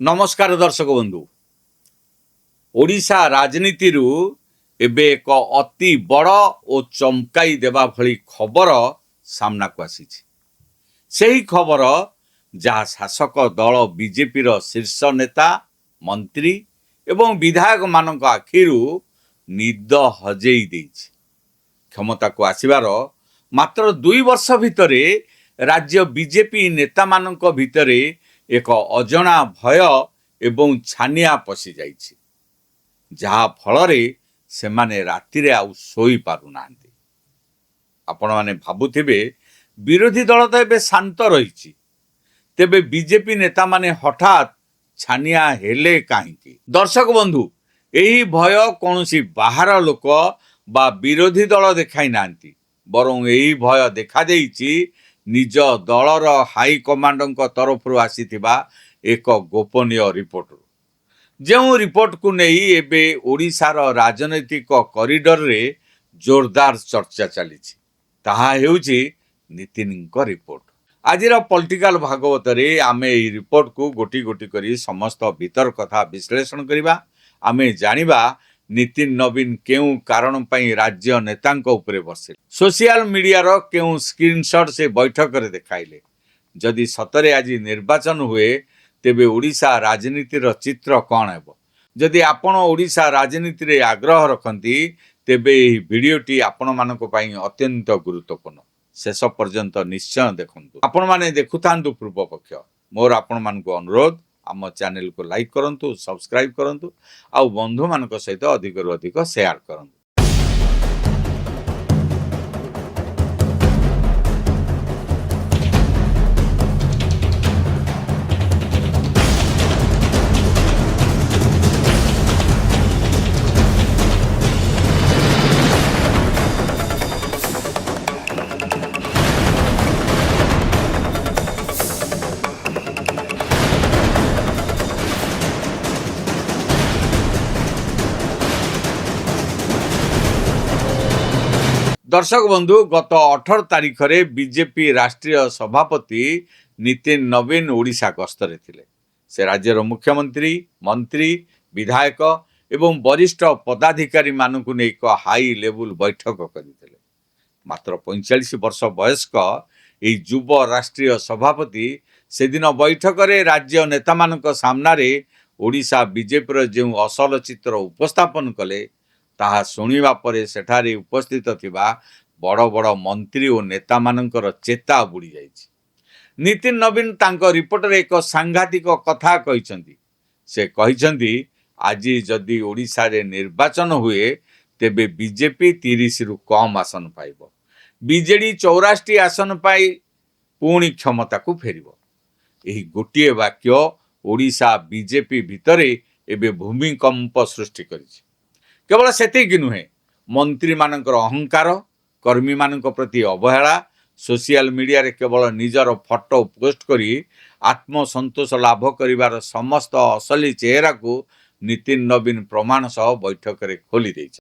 नमस्कार दर्शक बंधु ओडिशा राजनीति एबे एक अति बड़ और चमकाई देवा भली खबर सामना को आसी सही खबर जहाँ शासक दल बीजेपी शीर्ष नेता मंत्री एवं विधायक मानक आखिरु निद हजेई देइछि। क्षमता को आसिबार मात्र 2 वर्ष भितरे राज्य बीजेपी नेता मानक भितरे एक अजଣା भय एवं छानिया पशि जाइछि, जहा फलरे सेमाने रातिरे आउ सोई पारु नांती। आपण माने भाबुथिबे विरोधी दल तो एबे शांत रहिछि, तेबे बीजेपी नेता माने हठात छानिया हेले काहींकी? दर्शक बंधु, एही भय कोनोसी बाहर लोक बा विरोधी दल देखाई नांती, बरं एही भय देखा देइछि निज दलर हाई कमांडर तरफ आसीथिबा एक गोपनीय रिपोर्ट। जो रिपोर्ट को नहीं एबे ओडिशार राजनैतिक कॉरिडोर रे जोरदार चर्चा चली ताहा हेउछि नितिन रिपोर्ट। आजिर पॉलिटिकल भागवत रे आमे ई रिपोर्ट को गोटी गोटी करी समस्त भीतर कथा विश्लेषण करिबा। आमे जानिबा नितिन नवीन केउ कारण पई राज्य नेतांक उपरे बसे, सोशल मीडिया रो केउ स्क्रीनशॉट से बैठक रे देखाइले। जदि सतरे आज निर्वाचन हुए तेबे ओडिशा राजनीति रो चित्र कौन हेबो? जदि आपण ओडिशा राजनीति रे आग्रह रखंती तेबे एही वीडियोटी आपण मानको पई अत्यंत गुरुत्वपूर्ण। शेष पर्यंत निश्चय देखंतु। आपण माने देखुथांतु पूर्व पक्ष। मोर आपण मानको अनुरोध, आम चैनल को लाइक करंतु, सब्सक्राइब करंतु, आ बंधु मानक सहित अधिक रु अधिक शेयर करंतु। दर्शक बंधु, गत 18 तारिख रे बीजेपी राष्ट्रीय सभापति नितिन नवीन ओडिशा गस्तरे थिले। से राज्यर मुख्यमंत्री, मंत्री, विधायक एवं वरिष्ठ पदाधिकारी मानकु नै एक हाई लेवल बैठक करिथिले। मात्र 45 वर्ष वयस्क एई युव राष्ट्रीय सभापति से दिन बैठक रे राज्य नेता मानक सामना रे ओडिशा बीजेपी रो जे असल चित्र उपस्थापन कले ताहा शुणिबा परे सेठारे उपस्थित थिबा बड़ बड़ मंत्री और नेता मानकर चेता बुड़ी जाइछि। नितिन नवीन तांको रिपोर्ट रे एक सांघातिक कथा कहिसंती। से कहिसंती आज जदि ओडिशा रे निर्वाचन हुए तेबे बीजेपी 30 रु कम आसन पाइबो, बीजेडी 84 आसन पाई पुणी क्षमता को फेरिबो। एही गोटिए वाक्य ओडिशा बीजेपी भितरे एबे भूमिकंप सृष्टि करिछि। केवल सेतिक नुहे, मंत्री मानकर अहंकार, कर्मी मानक प्रति अवहेला, सोशल मीडिया रे केवल निजर फोटो पोस्ट करी आत्मसंतोष लाभ करिवार समस्त असली चेहरा को नितिन नवीन प्रमाण सह बैठक रे खोली देइछ।